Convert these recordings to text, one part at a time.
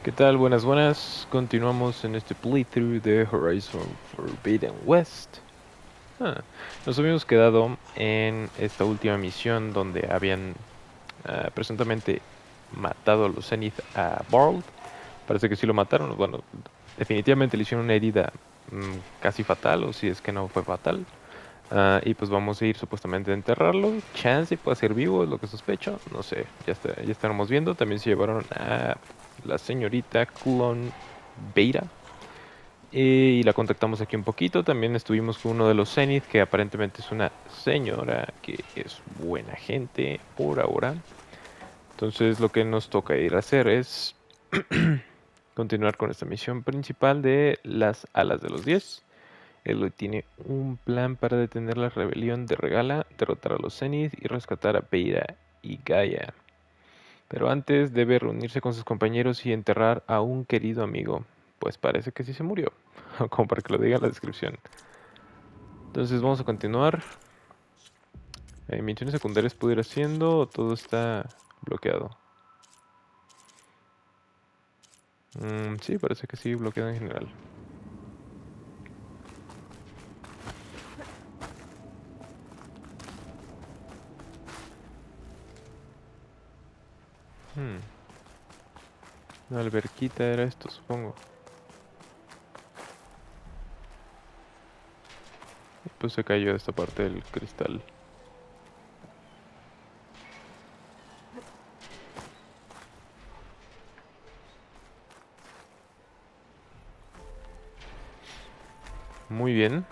¿Qué tal? Buenas, buenas. Continuamos en este playthrough de Horizon Forbidden West. Ah, Nos habíamos quedado en esta última misión donde habían presuntamente matado a los Zenith a Barld. Parece que sí lo mataron. Bueno, definitivamente le hicieron una herida casi fatal, o si es que no fue fatal. Y pues vamos a ir supuestamente a enterrarlo. Chance puede ser vivo, es lo que sospecho. No sé, ya estaremos viendo. También se llevaron a la señorita Clon Beira. Y la contactamos aquí un poquito. También estuvimos con uno de los Zenith, que aparentemente es una señora que es buena gente por ahora. Entonces lo que nos toca ir a hacer es continuar con esta misión principal de las alas de los 10. Él tiene un plan para detener la rebelión de Regala, derrotar a los Zenith y rescatar a Beira y Gaia. Pero antes debe reunirse con sus compañeros y enterrar a un querido amigo, pues parece que sí se murió, como para que lo diga en la descripción. Entonces vamos a continuar. Misiones secundarias puedo ir haciendo o todo está bloqueado. Sí, parece que sí, bloqueado en general. Hmm, Una alberquita era esto, supongo. Y pues se cayó esta parte del cristal. Muy bien.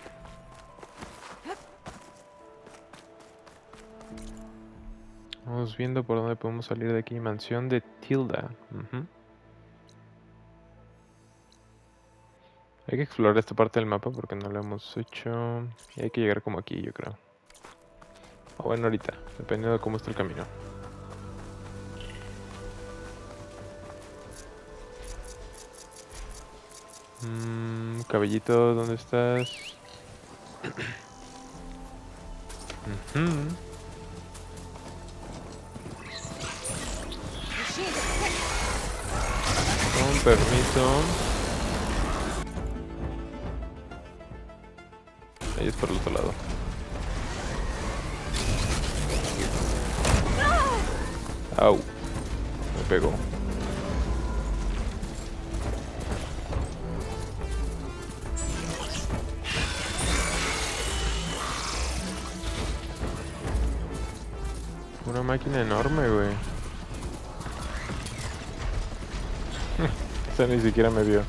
Vamos viendo por dónde podemos salir de aquí. Mansión de Tilda. Ujú. Hay que explorar esta parte del mapa porque no lo hemos hecho. Y hay que llegar como aquí, yo creo. O bueno, ahorita, dependiendo de cómo está el camino. Cabellito, ¿dónde estás? Ujú. Con permiso. Ahí es por el otro lado. Au, me pegó. Una máquina enorme, güey. Esa ni siquiera me vio.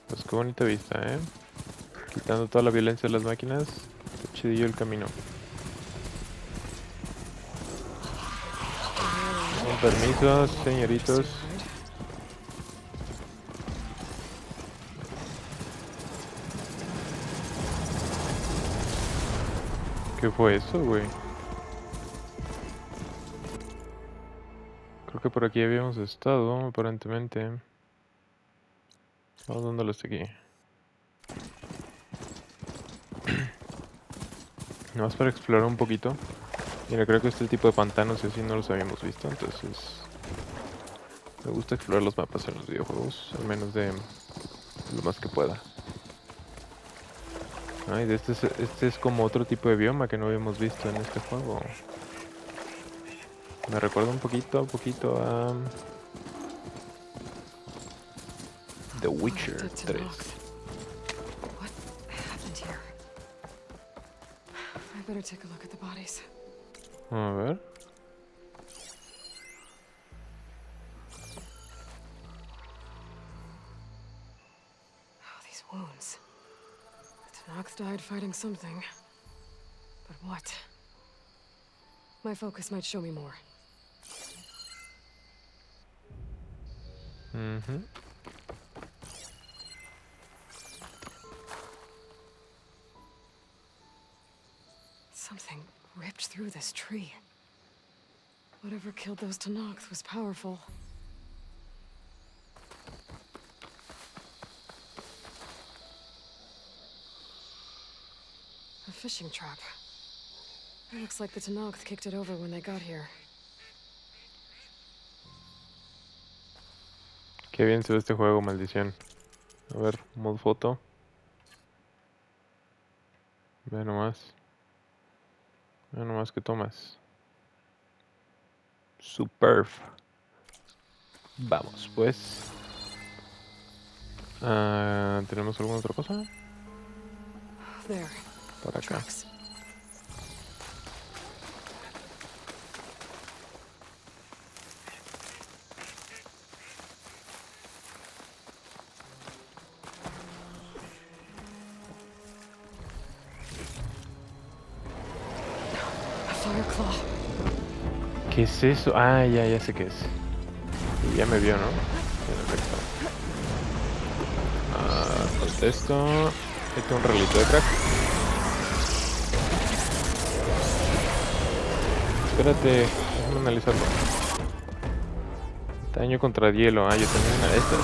Pues qué bonita vista, ¿eh? Quitando toda la violencia de las máquinas. Está chidillo el camino. Con permiso, señoritos. ¿Qué fue eso, güey? Creo que por aquí habíamos estado, aparentemente. Vamos dándole hasta aquí. Nada más para explorar un poquito. Mira, creo que este tipo de pantanos y así no los habíamos visto, entonces me gusta explorar los mapas en los videojuegos, al menos de lo más que pueda. Ay, este es como otro tipo de bioma que no habíamos visto en este juego. Me recuerda un poquito a The Witcher 3. What happened here? I better take a look at the bodies. A ver. Oh, these wounds. The Tanox died fighting something. But what? My focus might show me more. Mhm. Something ripped through this tree. Whatever killed those Tanox was powerful. fishing trap. It looks like the Tenakth kicked it over when they got here. Qué bien se ve este juego, maldición. A ver, mod foto. Ve nomás. Ve nomás que tomas. Superb. Vamos, pues. ¿Tenemos alguna otra cosa? There. Por acá. Tracks. A fire claw. ¿Qué es eso? Ah, ya sé qué es. Y ya me vio, ¿no? En efecto. Contesto. Este es un relito de crack. Espérate, déjame analizarlo. Daño contra hielo. Ah, yo tenía una de estas.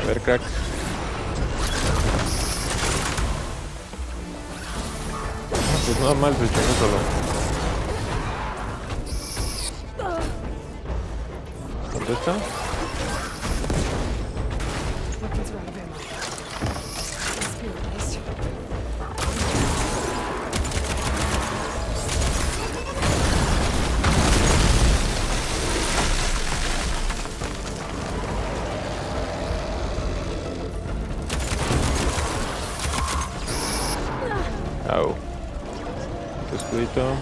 A ver, crack. Pues nada mal, se echó solo. ¿Contesta? Weapons are out of ammo. Spear at least. Au. Este escudito. Au.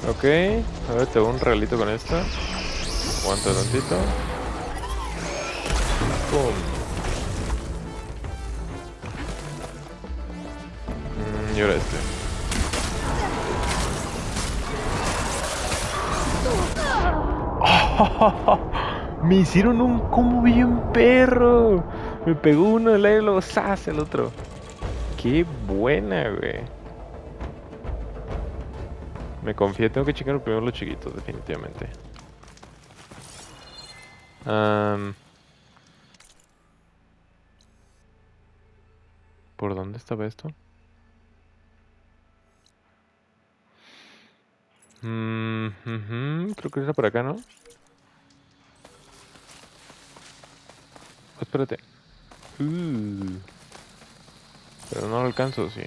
Ok, a ver, te hago un regalito con esta. Aguanta tantito. Pum. Y ahora este. Me hicieron un combo bien perro. Me pegó uno del aire y luego ¡zas! El otro. Qué buena, güey. Me confié, tengo que checar primero los chiquitos, definitivamente. ¿Por dónde estaba esto? Creo que era por acá, ¿no? Oh, espérate. Pero no lo alcanzo, sí.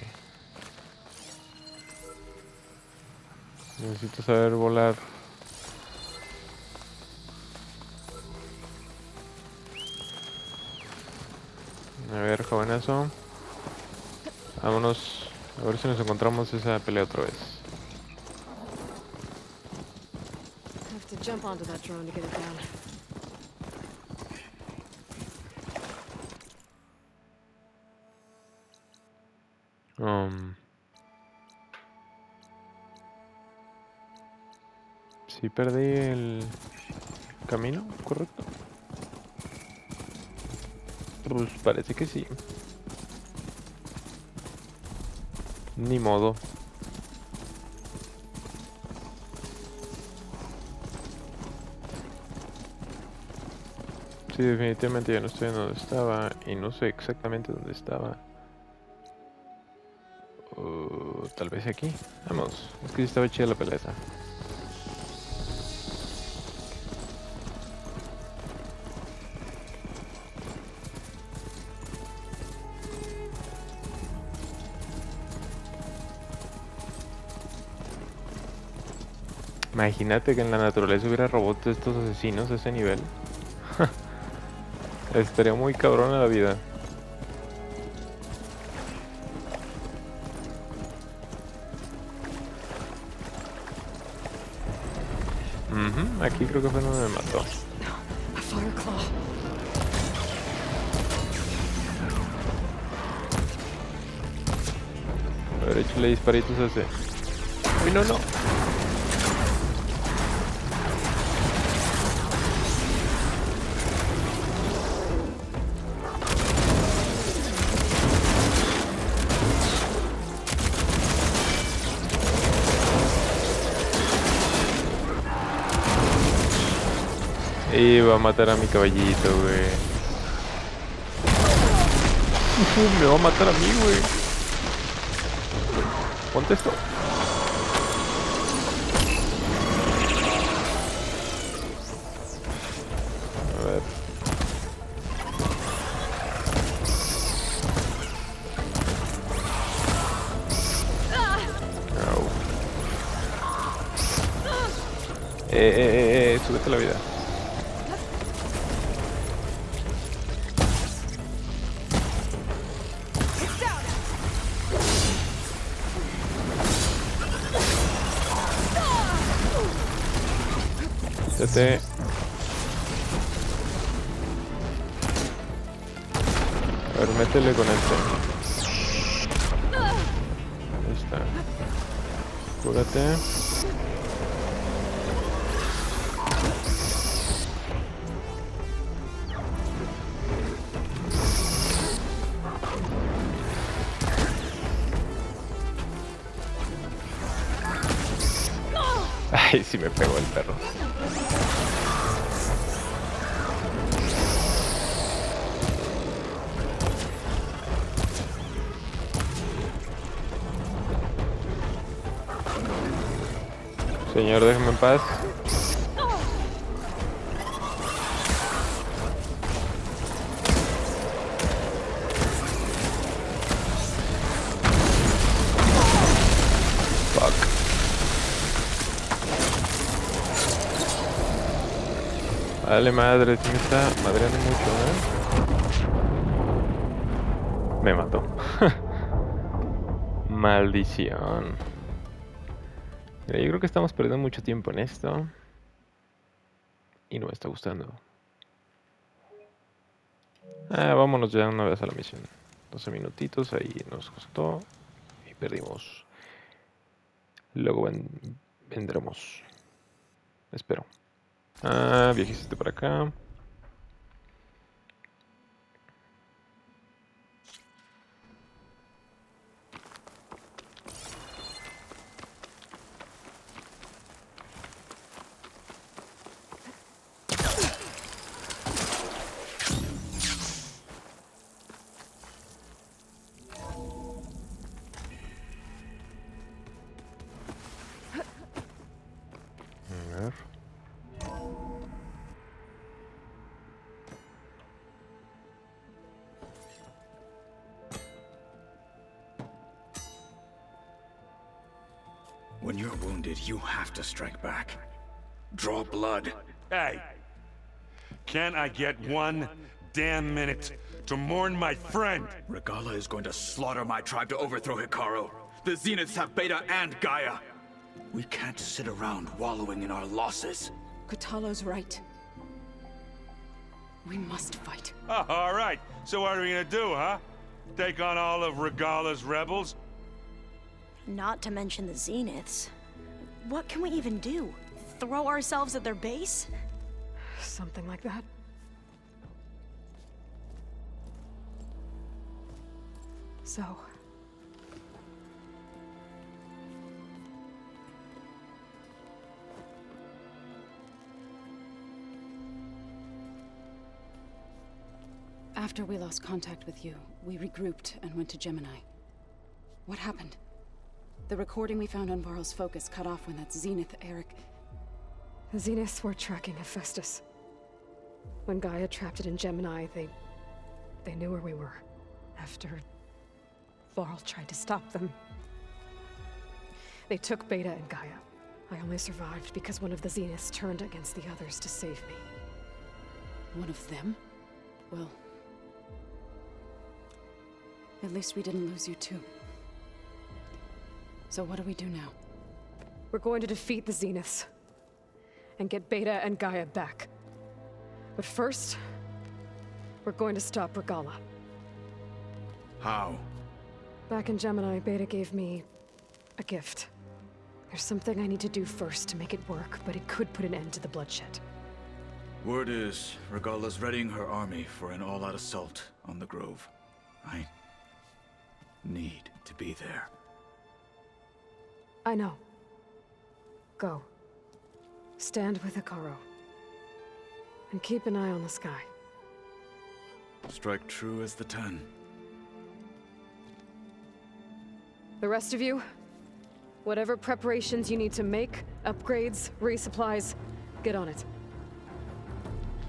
Necesito saber volar. A ver, jovenazo. Vámonos. A ver si nos encontramos esa pelea otra vez. Have to jump onto that drone to get it down. Sí perdí el camino, ¿correcto? Pues parece que sí. Ni modo. Sí, definitivamente ya no estoy en donde estaba y no sé exactamente dónde estaba. Tal vez aquí. Vamos, es que sí estaba chida la pelea esa. Imagínate que en la naturaleza hubiera robots de estos asesinos a ese nivel. Estaría muy cabrona la vida. Aquí creo que fue donde me mató. A fire claw. Échale disparitos a ese. ¡Uy, no, no! Iba a matar a mi caballito, güey. Me va a matar a mí, güey. Ponte esto. A ver. Au. Súbete la vida. Quítate. A ver, métele con este. Ahí está. Cúrate. Ay, sí me pegó el perro. Señor, déjame en paz. Fuck. Dale madre, sí me está madreando mucho, ¿eh? Me mató. Maldición. Mira, yo creo que estamos perdiendo mucho tiempo en esto. Y no me está gustando. Vámonos ya una vez a la misión. 12 minutitos, ahí nos costó. Y perdimos. Luego vendremos. Espero. Viajecito para acá. A ver. When you're wounded, you have to strike back. Draw blood. Hey! Can't I get one damn minute to mourn my friend? Regala is going to slaughter my tribe to overthrow Hikaru. The Zeniths have Beta and Gaia. We can't sit around wallowing in our losses. Katalo's right. We must fight. Oh, all right. So what are we gonna do, huh? Take on all of Regala's rebels? Not to mention the Zeniths. What can we even do? Throw ourselves at their base? Something like that. So... After we lost contact with you, we regrouped and went to Gemini. What happened? The recording we found on Varl's focus cut off when that Zenith, Eric... The Zeniths were tracking Hephaestus. When Gaia trapped it in Gemini, they knew where we were. After Varl tried to stop them. They took Beta and Gaia. I only survived because one of the Zeniths turned against the others to save me. One of them? Well... at least we didn't lose you too. So what do we do now? We're going to defeat the Zeniths. And get Beta and Gaia back. But first... we're going to stop Regala. How? Back in Gemini, Beta gave me a gift. There's something I need to do first to make it work, but it could put an end to the bloodshed. Word is, Regala's readying her army for an all-out assault on the Grove. I need to be there. I know. Go. Stand with Hikaru. And keep an eye on the sky. Strike true as the 10. The rest of you, whatever preparations you need to make, upgrades, resupplies, get on it.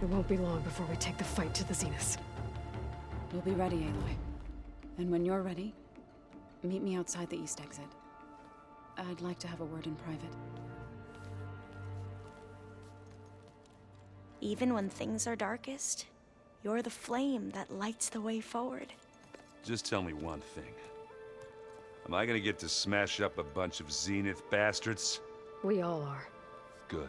It won't be long before we take the fight to the Zenith. We'll be ready, Aloy. And when you're ready, meet me outside the east exit. I'd like to have a word in private. Even when things are darkest, you're the flame that lights the way forward. Just tell me one thing. Am I gonna get to smash up a bunch of Zenith bastards? We all are. Good.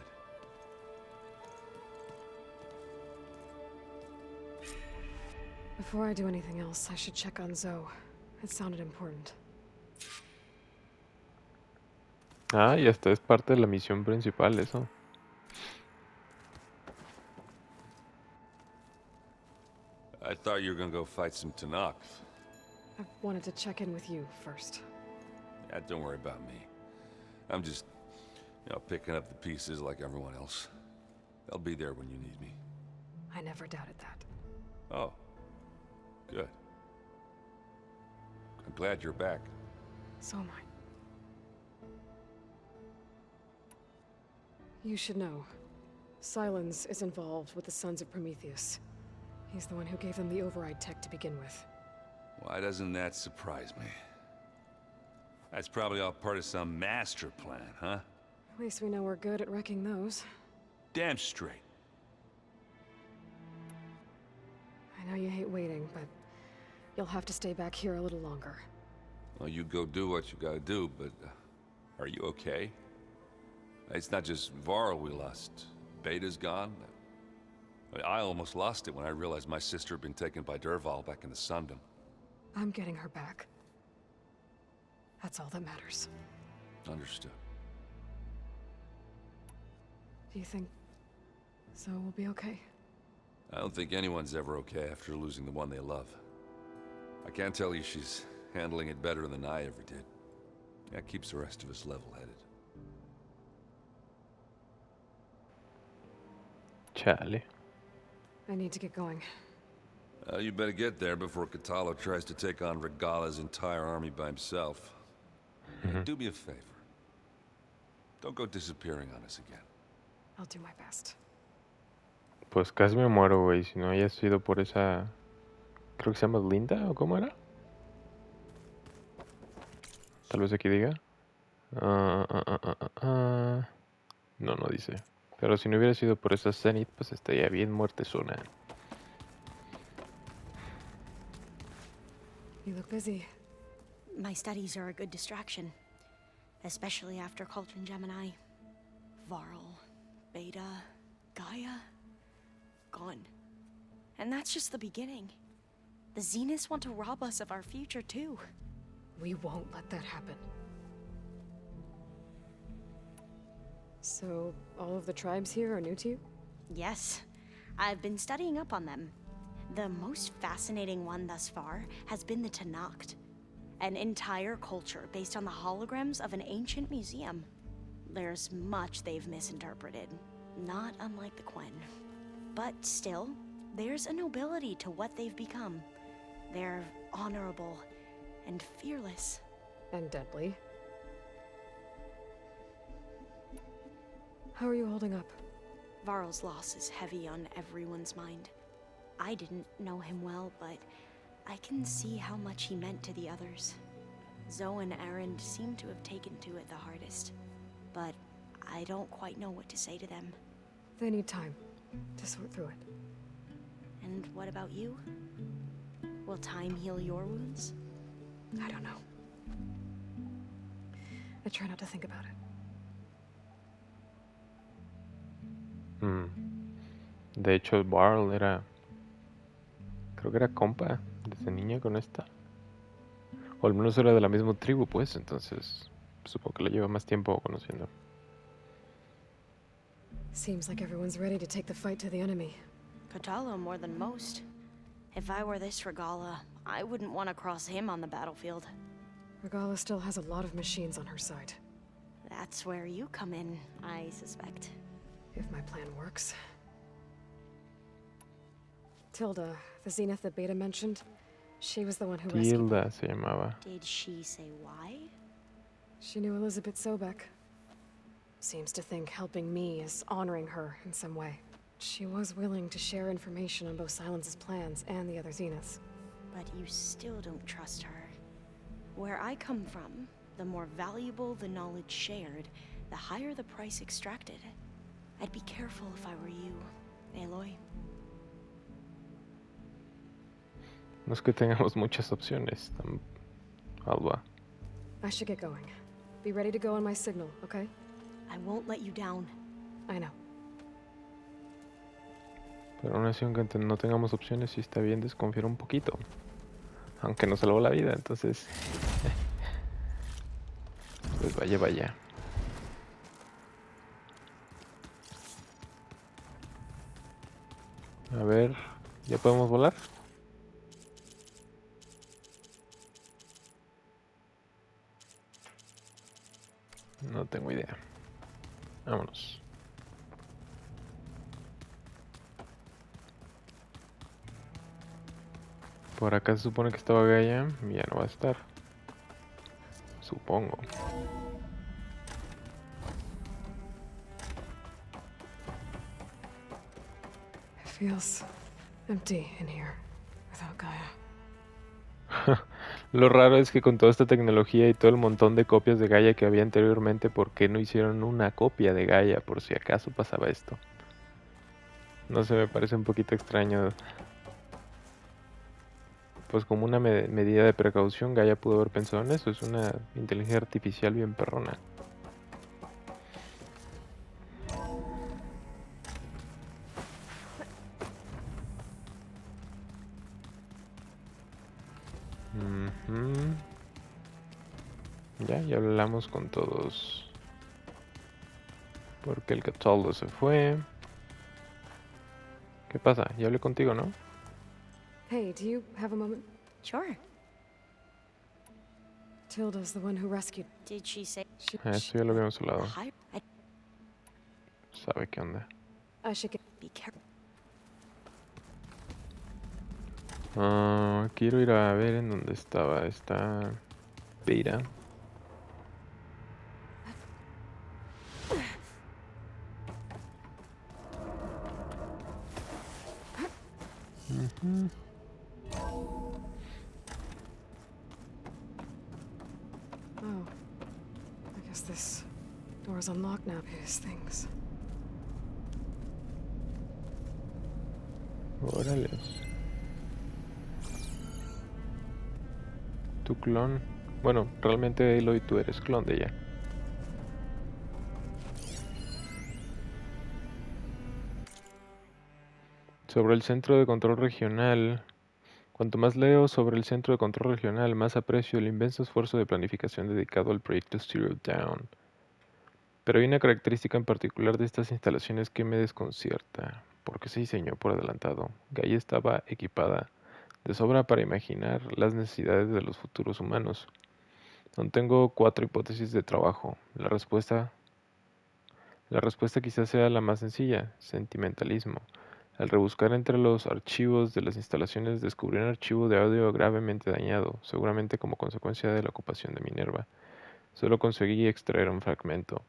Before I do anything else, I should check on Zoe. It sounded important. Ah, y esta es parte de la misión principal, eso. I thought you were gonna go fight some Tanakh. I wanted to check in with you first. Yeah, don't worry about me. I'm just, picking up the pieces like everyone else. I'll be there when you need me. I never doubted that. Oh. Good. I'm glad you're back. So am I. You should know. Silence is involved with the Sons of Prometheus. He's the one who gave them the override tech to begin with. Why doesn't that surprise me? That's probably all part of some master plan, huh? At least we know we're good at wrecking those. Damn straight. I know you hate waiting, but you'll have to stay back here a little longer. Well, you go do what you gotta do, but are you okay? It's not just Varl we lost. Beta's gone. I almost lost it when I realized my sister had been taken by Dervahl back in the Sundom. I'm getting her back. That's all that matters. Understood. Do you think Zoe will be okay? I don't think anyone's ever okay after losing the one they love. I can't tell you she's handling it better than I ever did. That keeps the rest of us level-headed. Chale. I need to get going. You better get there before Katalo tries to take on Regala's entire army by himself. Do me a favor. Don't go disappearing on us again. I'll do my best. Pues casi me muero, güey. Si no haya sido por esa... Creo que se llama Linda, ¿o cómo era? Tal vez aquí diga. No, no dice. Pero si no hubiera sido por esa Zenith, pues estaría bien muertezona. You look busy. My studies are a good distraction, especially after Cauldron Gemini. Varl, Beta, Gaia, gone. And that's just the beginning. The Zeniths want to rob us of our future too. We won't let that happen. So, all of the tribes here are new to you? Yes, I've been studying up on them. The most fascinating one thus far has been the Tanakh, an entire culture based on the holograms of an ancient museum. There's much they've misinterpreted, not unlike the Quen. But still, there's a nobility to what they've become. They're honorable and fearless. And deadly. How are you holding up? Varl's loss is heavy on everyone's mind. I didn't know him well, but I can see how much he meant to the others. Zoe and Aaron seem to have taken to it the hardest, but I don't quite know what to say to them. They need time to sort through it. And what about you? Will time heal your wounds? I don't know. I try not to think about it. De hecho, Varl era... Creo que era compa desde niña con esta. O al menos era de la misma tribu, pues, entonces supongo que la lleva más tiempo conociendo. Seems like everyone's ready to take the fight to the enemy. Patalo more than most. If I were this Regala, I wouldn't want to cross him on the battlefield. Regala still has a lot of machines on her side. That's where you come in, I suspect. If my plan works. Tilda, the Zenith that Beta mentioned, she was the one who rescued me. Tilda se llamaba. Did she say why? She knew Elizabeth Sobek. Seems to think helping me is honoring her in some way. She was willing to share information on both Silence's plans and the other Zeniths. But you still don't trust her. Where I come from, the more valuable the knowledge shared, the higher the price extracted. I'd be careful if I were you, Aloy. No es que tengamos muchas opciones, Alba. I should get going. Be ready to go on my signal, okay? I won't let you down. I know. Pero aún así, aunque no tengamos opciones, sí está bien desconfiar un poquito. Aunque nos salvó la vida, entonces... pues vaya, vaya. A ver, ¿ya podemos volar? No tengo idea. Vámonos. Por acá se supone que estaba Gaia. Ya no va a estar. Supongo. It feels empty in here without Gaia. Lo raro es que con toda esta tecnología y todo el montón de copias de Gaia que había anteriormente, ¿por qué no hicieron una copia de Gaia por si acaso pasaba esto? No sé, me parece un poquito extraño. Pues como una medida de precaución, Gaia pudo haber pensado en eso. Es una inteligencia artificial bien perrona. Ujú. Ya hablamos con todos. Porque el Cataldo se fue. ¿Qué pasa? Ya hablé contigo, ¿no? Hey, do you have a moment? Sure. Tilda's the one who rescued. Did she say Esto ya lo habíamos hablado. I Sabe qué onda. I should get... be careful? Quiero ir a ver en dónde estaba esta Peira. Ujú. Oh. I guess this door's unlocked now. His things. Órales. Tu clon. Bueno, realmente Aloy, tú eres clon de ella. Sobre el centro de control regional. Cuanto más leo sobre el centro de control regional, más aprecio el inmenso esfuerzo de planificación dedicado al proyecto Zero Dawn. Pero hay una característica en particular de estas instalaciones que me desconcierta, porque se diseñó por adelantado. Gaia estaba equipada de sobra para imaginar las necesidades de los futuros humanos. Aún tengo 4 hipótesis de trabajo. La respuesta quizás sea la más sencilla, sentimentalismo. Al rebuscar entre los archivos de las instalaciones descubrí un archivo de audio gravemente dañado, seguramente como consecuencia de la ocupación de Minerva. Solo conseguí extraer un fragmento.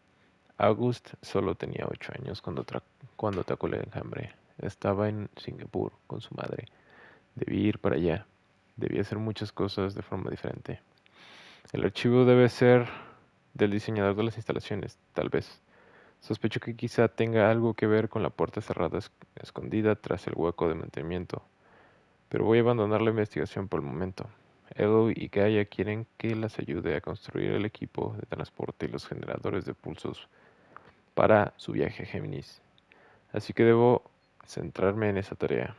August solo tenía 8 años cuando atacó el enjambre. Estaba en Singapur con su madre. Debí ir para allá. Debí hacer muchas cosas de forma diferente. El archivo debe ser del diseñador de las instalaciones, tal vez. Sospecho que quizá tenga algo que ver con la puerta cerrada escondida tras el hueco de mantenimiento. Pero voy a abandonar la investigación por el momento. Edo y Gaia quieren que las ayude a construir el equipo de transporte y los generadores de pulsos para su viaje a Géminis. Así que debo centrarme en esa tarea.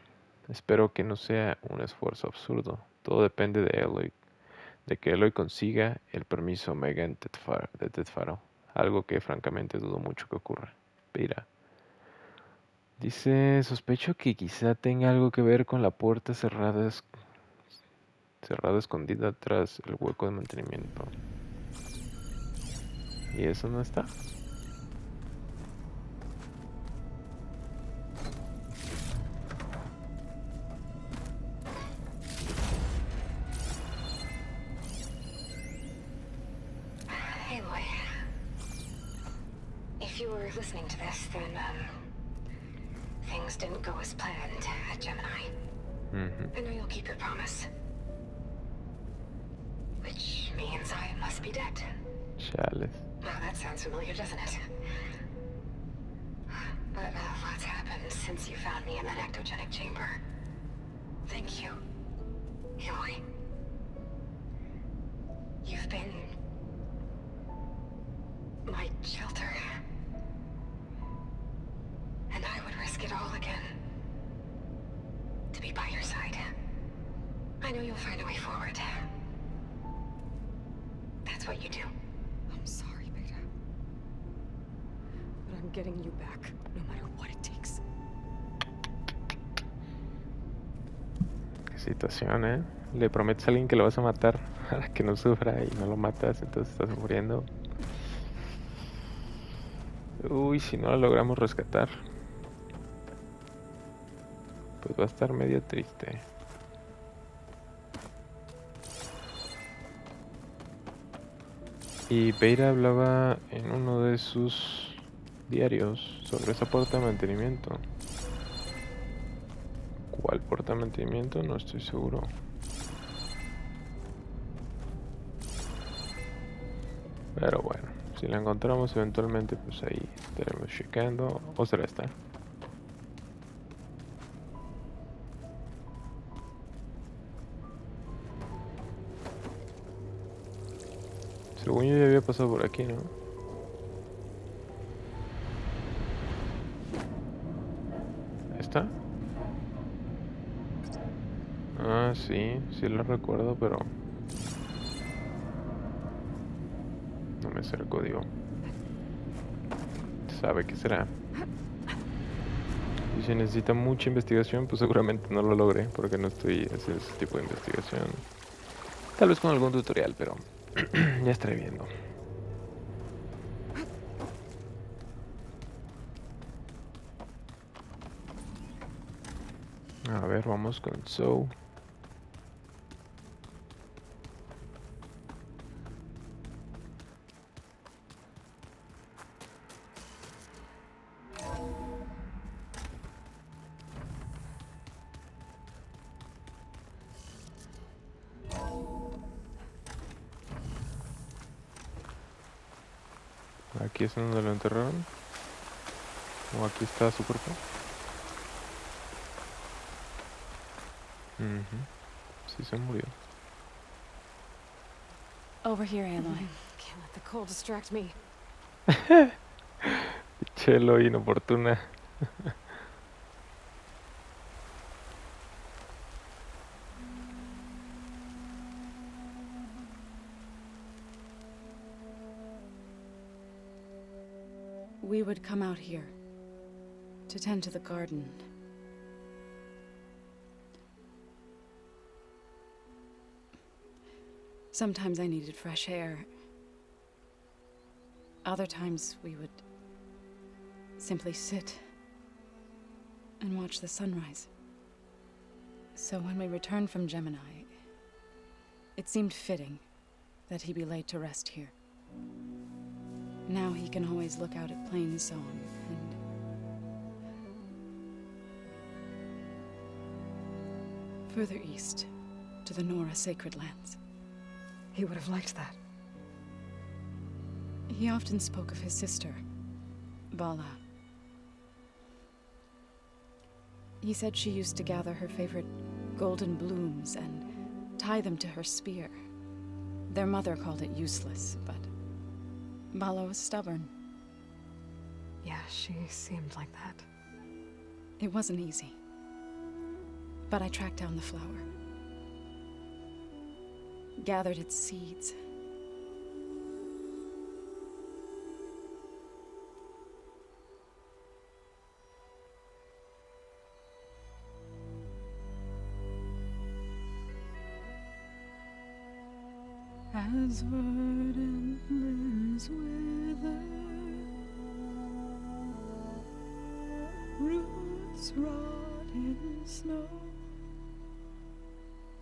Espero que no sea un esfuerzo absurdo. Todo depende de Eloy, de que Eloy consiga el permiso Omega de Tedfaro, algo que francamente dudo mucho que ocurra. Mira, dice, sospecho que quizá tenga algo que ver con la puerta cerrada escondida tras el hueco de mantenimiento. ¿Y eso no está? Hey, Loy. If you were listening to this, then, things didn't go as planned at Gemini. I know you'll keep your promise. Which means I must be dead. Chales. Well, that sounds familiar, doesn't it? But lots happened since you found me in that ectogenic chamber. Thank you, Aloy. You've been my shelter. And I would risk it all again to be by your side. I know you'll find a way forward. That's what you do. I'm sorry, Beta. But I'm getting you back, no matter what it takes. Qué situación, ¿eh? Le prometes a alguien que lo vas a matar para que no sufra y no lo matas, entonces estás sufriendo. Uy, si no la logramos rescatar, pues va a estar medio triste. Y Beira hablaba en uno de sus diarios sobre esa puerta de mantenimiento. ¿Cuál puerta de mantenimiento? No estoy seguro. Pero bueno, si la encontramos eventualmente, pues ahí estaremos checando. ¿O será esta? Según yo ya había pasado por aquí, ¿no? ¿Esta? Ah, sí, sí la recuerdo, pero no me sé el código. ¿Sabe qué será? Y si necesita mucha investigación, pues seguramente no lo logré, porque no estoy haciendo ese tipo de investigación. Tal vez con algún tutorial, pero ya estaré viendo. A ver, vamos con Zoe. Aquí es donde lo enterraron. O aquí está su cuerpo. Sí se murió. Over here, Aloy. Can't let the cold distract me. Chelo inoportuna. We would come out here to tend to the garden. Sometimes I needed fresh air. Other times we would simply sit and watch the sunrise. So when we returned from Gemini, it seemed fitting that he be laid to rest here. Now he can always look out at Plain Song and... further east, to the Nora Sacred Lands. He would have liked that. He often spoke of his sister, Vala. He said she used to gather her favorite golden blooms and tie them to her spear. Their mother called it useless, but Vala was stubborn. Yeah, she seemed like that. It wasn't easy. But I tracked down the flower. gathered its seeds. As verdant limbs wither, roots rot in snow,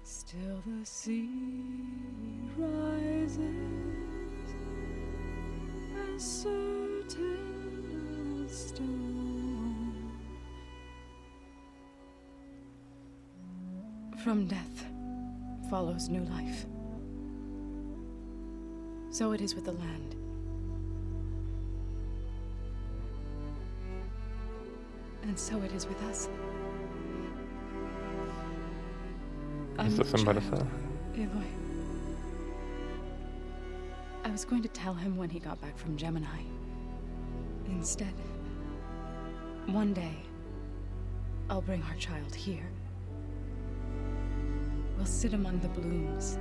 still the seed rises, as certain as stone. From death follows new life. So it is with the land. And so it is with us. Estás embarazada. Aloy. I was going to tell him when he got back from Gemini. Instead, one day, I'll bring our child here. We'll sit among the blooms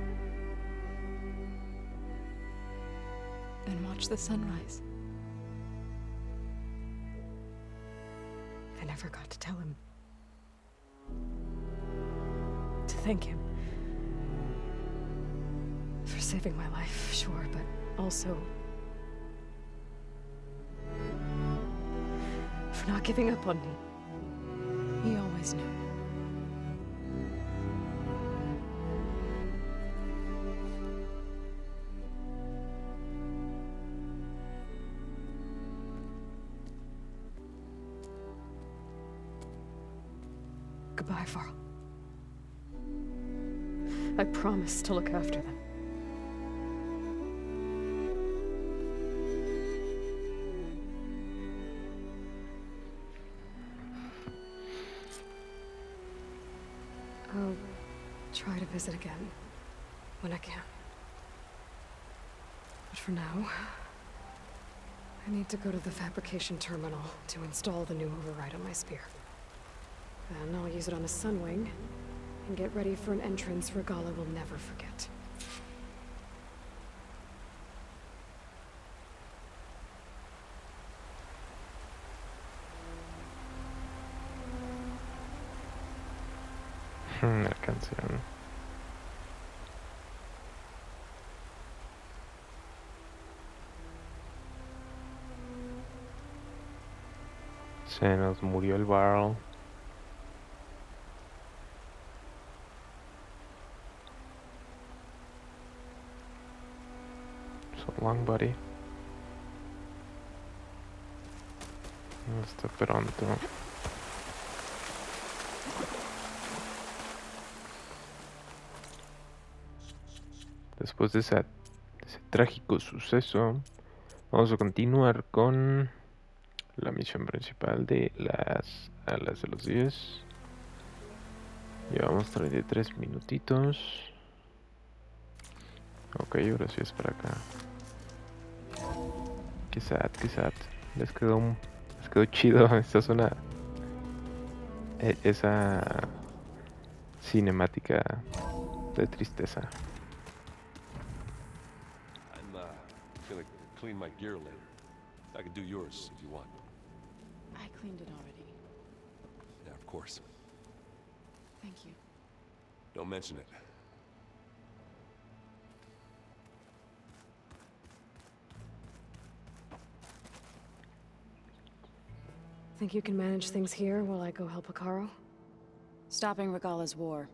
and watch the sunrise. I never got to tell him. To thank him. For saving my life, sure, but also for not giving up on me. He always knew. Goodbye, Varl. I promise to look after them. I'll try to visit again when I can. But for now, I need to go to the fabrication terminal to install the new override on my spear. Then I'll use it on the Sunwing and get ready for an entrance Regala will never forget. La canción. Se nos murió el Varl. So long, buddy. Hasta pronto. Después de ese trágico suceso, vamos a continuar con la misión principal de las alas de los 10. Llevamos 33 minutitos. Ok, ahora sí es para acá. Qué sad, qué sad. Les quedó chido esta zona. Esa cinemática de tristeza. I'm gonna clean my gear later. I can do yours if you want. I cleaned it already. Yeah, of course. Thank you. Don't mention it. Think you can manage things here while I go help Hekarro? Stopping Regala's war.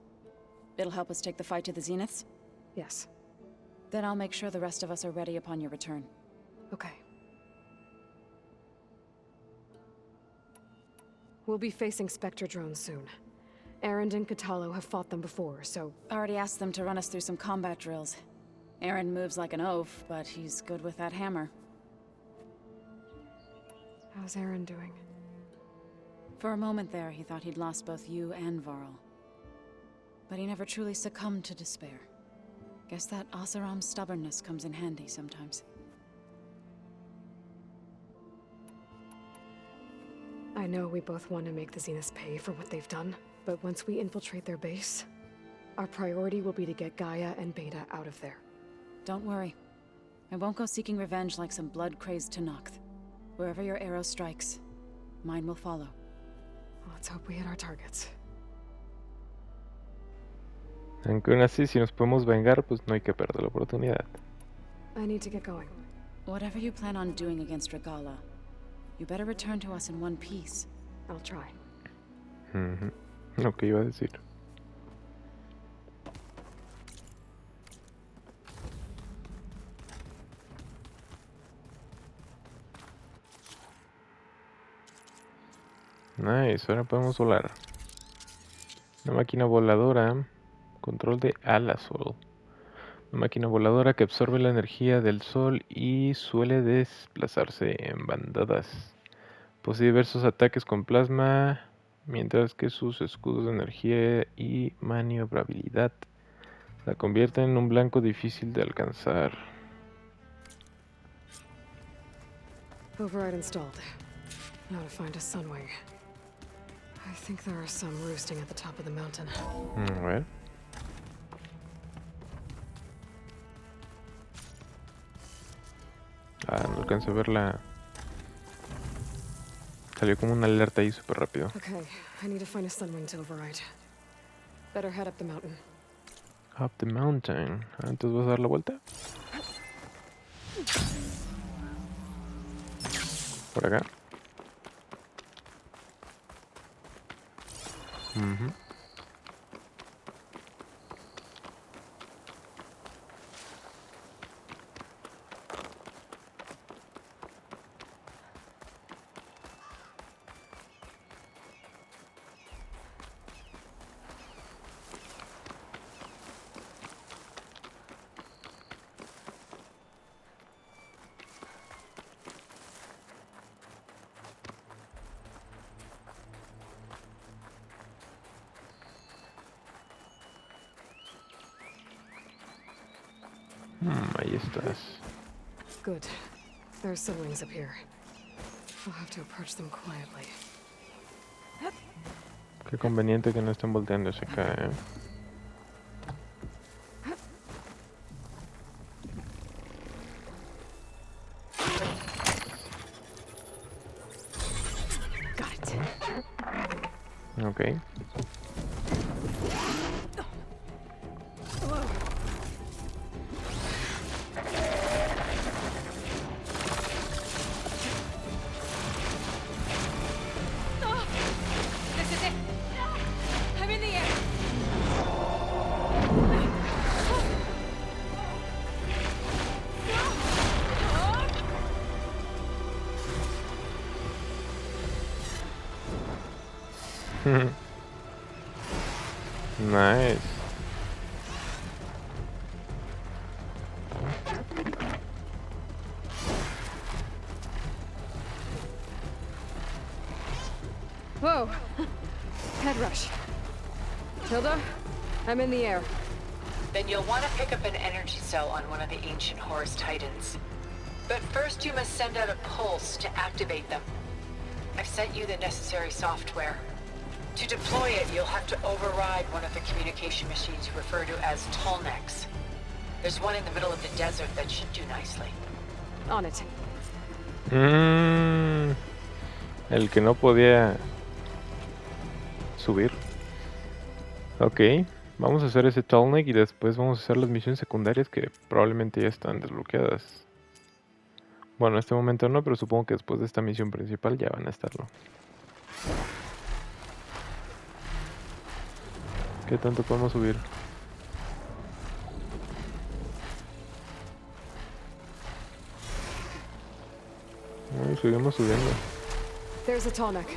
It'll help us take the fight to the Zeniths? Yes. Then I'll make sure the rest of us are ready upon your return. Okay. We'll be facing Spectre drones soon. Erend and Katalo have fought them before, so... Already asked them to run us through some combat drills. Aaron moves like an oaf, but he's good with that hammer. How's Erend doing? For a moment there, he thought he'd lost both you and Varl. But he never truly succumbed to despair. Guess that Oseram's stubbornness comes in handy sometimes. I know we both want to make the Zeniths pay for what they've done, but once we infiltrate their base, Our priority will be to get Gaia and Beta out of there. Don't worry. I won't go seeking revenge like some blood-crazed Tenakth. Wherever your arrow strikes, mine will follow. Let's hope we hit our targets. Aunque aún así, si nos podemos vengar, pues no hay que perder la oportunidad. I need to get going. Whatever you plan on doing against Regala, you better return to us in one piece. I'll try. Lo que iba a decir. Nice, ahora podemos volar. Una máquina voladora. Control de alas solo. Una máquina voladora que absorbe la energía del sol y suele desplazarse en bandadas. Posee diversos ataques con plasma, mientras que sus escudos de energía y maniobrabilidad la convierten en un blanco difícil de alcanzar. Override installed. Now to find a sunwing. I think there are some roosting at the top of the mountain. A ver. No alcanzo a verla. Salió como una alerta ahí súper rápido. Okay, I need to find a sunwing to override. Better head up the mountain. Up the mountain. Entonces vas a dar la vuelta. Por acá. Ahí estás. Good. There are sunwings up here. I'll have to approach them quietly. Qué conveniente que no estén volteando hacia acá, Got it. Ok. This is it. I'm in the air. Nice. Whoa. Head rush. Tilda, I'm in the air. Then you'll want to pick up an energy cell on one of the ancient Horus Titans. But first you must send out a pulse to activate them. I've sent you the necessary software. To deploy it, you'll have to override one of the communication machines you refer to as Tolnecs. There's one in the middle of the desert that should do nicely. On it. El que no podía subir. Ok, vamos a hacer ese Tallneck y después vamos a hacer las misiones secundarias que probablemente ya están desbloqueadas. Bueno, en este momento no, pero supongo que después de esta misión principal ya van a estarlo. ¿Qué tanto podemos subir? Seguimos subiendo. There's a tall neck.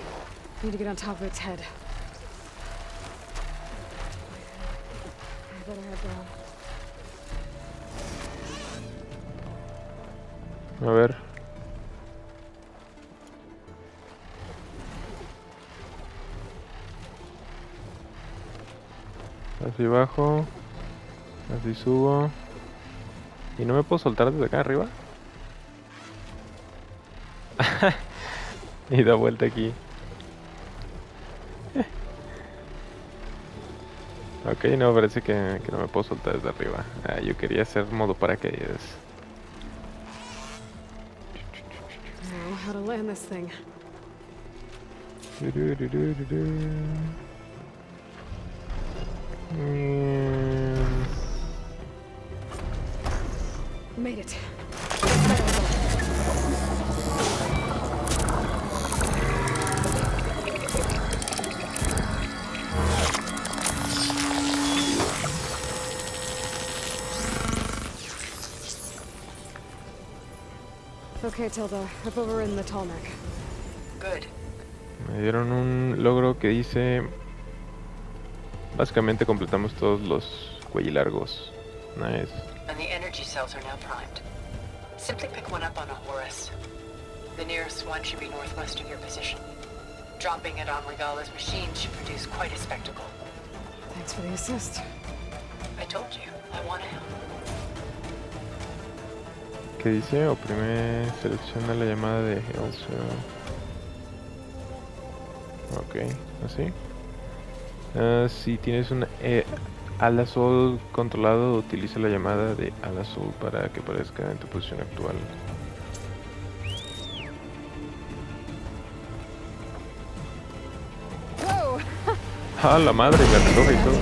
Need to get on top of its head. I better head down. A ver. Así bajo. Así subo. ¿Y no me puedo soltar desde acá arriba? Y da vuelta aquí. Ok. Ok, no, parece que no me puedo soltar desde arriba. Ah, yo quería hacer modo paracaídas. Now, how to land this thing? Mm, Made it. Okay, Tilda, I've overridden the tall neck. Good. Me dieron un logro que dice... Básicamente completamos todos los cuellilargos. Nice. And the energy cells are now primed. Simply pick one up on a Horus. The nearest one should be northwest of your position. Dropping it on Regala's machine should produce quite a spectacle. Thanks for the assist. I told you, I want to help. ¿Qué dice? Oprime, selecciona la llamada de Elsa. Ok, así. Si tienes un Alasol controlado, utiliza la llamada de Alasol para que aparezca en tu posición actual. Whoa! ¡Ah, la madre! La reloj y todo.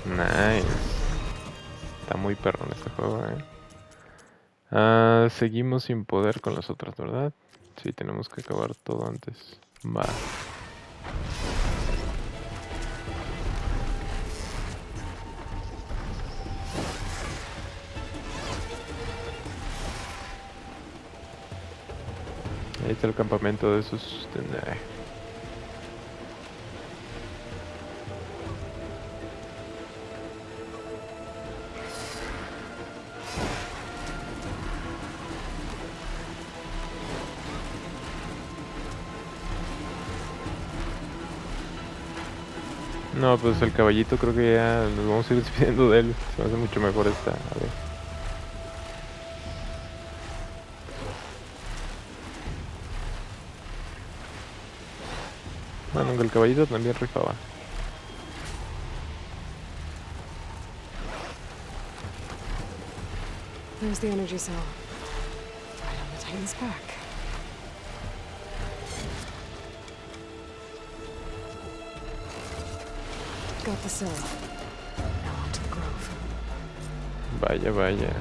Nice. Está muy perrón este juego, seguimos sin poder con las otras, ¿verdad? Sí, tenemos que acabar todo antes. Va. Ahí está el campamento de esos... No, pues el caballito creo que ya nos vamos a ir despidiendo de él. Se me hace mucho mejor esta. A ver. Bueno, aunque el caballito también rifaba. There's the energy cell. Right on the Titan's back. Got the cell. Now onto the grove. Vaya, vaya.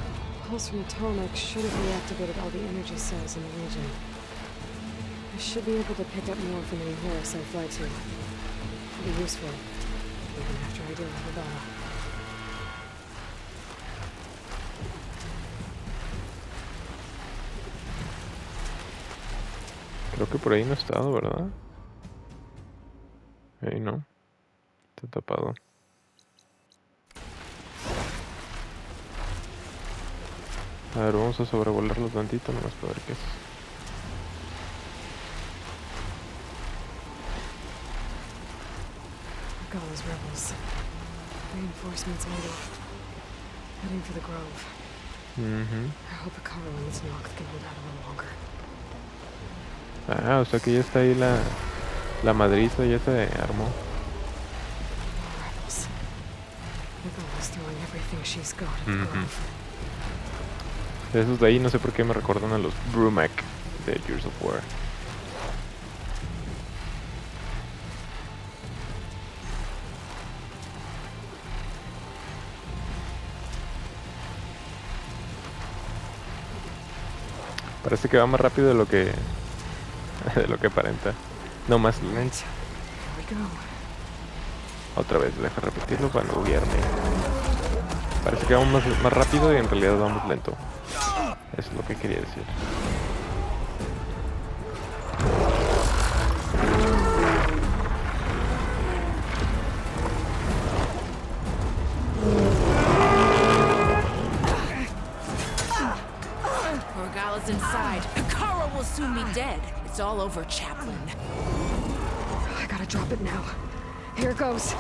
Pulse from Atomic should have reactivated all the energy cells in the region. I should be able to pick up more from any Horus I fly to. It'll be useful, even after I deal with the battle. Creo que por ahí no ha estado, ¿verdad? Ahí no. Está tapado. A ver, vamos a sobrevolarlo tantito nomás para ver qué es. Gala's rebels. Reinforcements needed. Heading for the grove. I hope Hikaru and his Noct can hold out a little longer. Ah, o sea que ya está ahí la madriza, ya se armó. More rebels. Hikaru's throwing everything she's got at the grove. Esos de ahí no sé por qué me recuerdan a los Brumac de Gears of War. Parece que va más rápido de lo que aparenta. No, más lento. Here we go. Otra vez, deja repetirlo para no buguearme. Parece que vamos más rápido y en realidad vamos lento. Eso es lo que quería decir. Regala's inside. Hikaru will soon be dead. It's all over, Chaplain. I gotta drop it now. Here goes.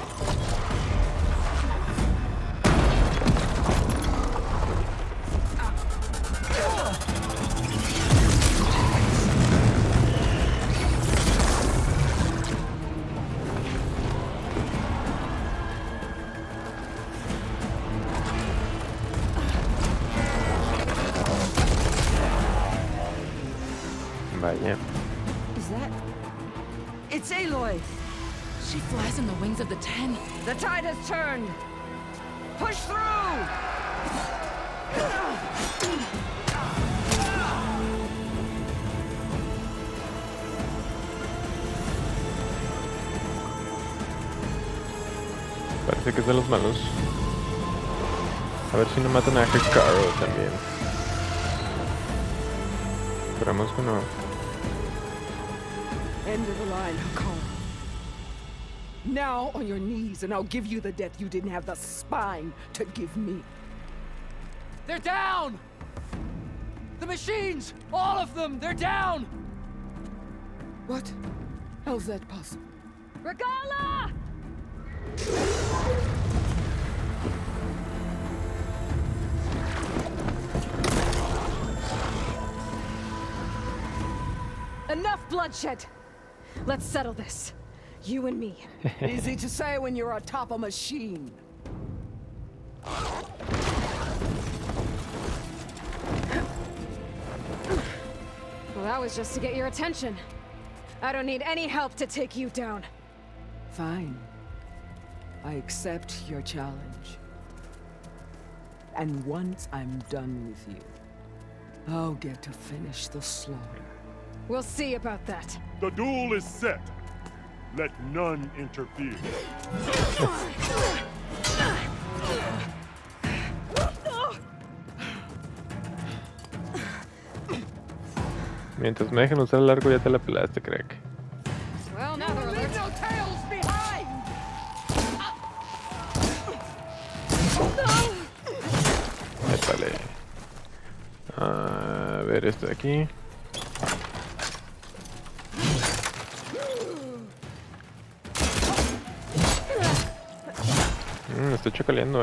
Vaya. Is that... It's Aloy! She flies on the wings of the 10. The tide has turned! Push through! Parece que es de los malos. A ver si no matan a Hikaru también. Esperamos que no. End of the line, Hikaru. Now on your knees, and I'll give you the death you didn't have the spine to give me. They're down! The machines! All of them! They're down! What? How's that possible? Regala! Enough bloodshed! Let's settle this. You and me. Easy to say when you're atop a machine. Well, that was just to get your attention. I don't need any help to take you down. Fine. I accept your challenge. And once I'm done with you, I'll get to finish the slaughter. We'll see about that. The duel is set. Let none interfere. Mientras me dejen usar el arco ya te la pelaste, crack. Well, now they're Leave no tails behind! Épale. A ver esto de aquí. Me estoy chocaleando,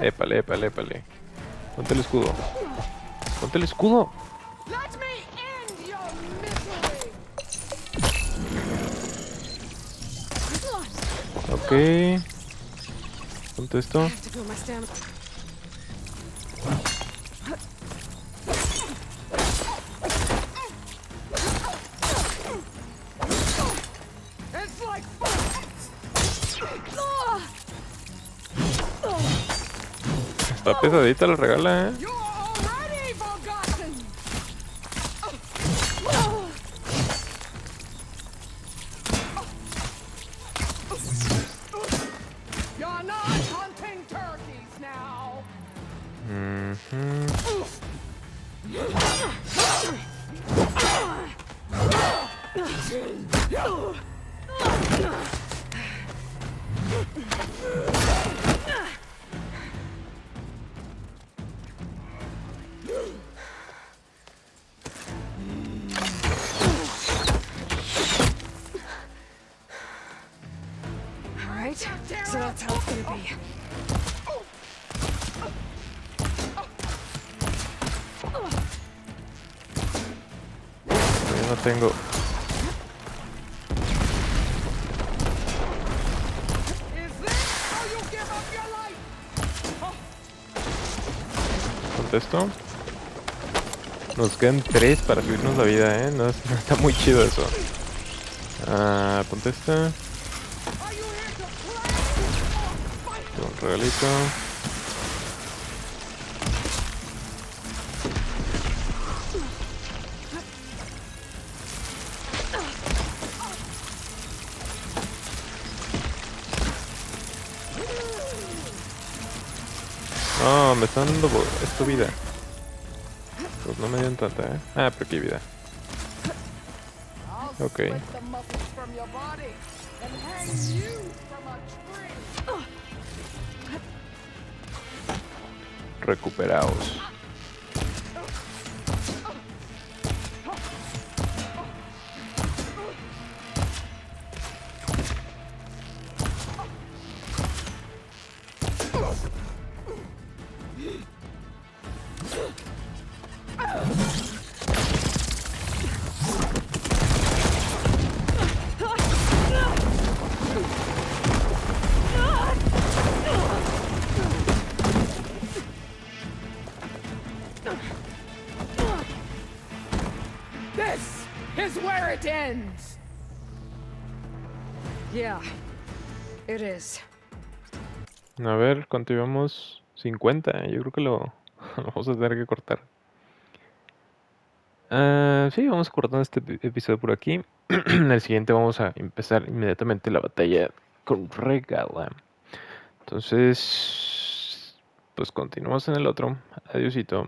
Épale, épale, épale. Ponte el escudo. Ponte el escudo. Let me end your misery! Ok. Ponte esto. I have to build my stamina. It's like Está pesadita la regala, you're already forgotten! You're not hunting turkeys now! Alright, so that's how it's gonna be. Yo no tengo. Is this how you give up your life? Ponte esto. Nos quedan 3 para subirnos la vida, no, no está muy chido eso. Ponte esta. Are you here to play or fight? Un regalito. No, me están dando esto vida. Pues no me dieron tanta, pero aquí hay vida. I'll Ok. split the muscles from your body and hang you from a tree. Recuperaos. This is where it ends! Yeah, it is. A ver, ¿cuánto llevamos? 50. Yo creo que lo vamos a tener que cortar. Sí, vamos cortando este episodio por aquí. En el siguiente vamos a empezar inmediatamente la batalla con Regala. Entonces, pues continuamos en el otro. Adiósito.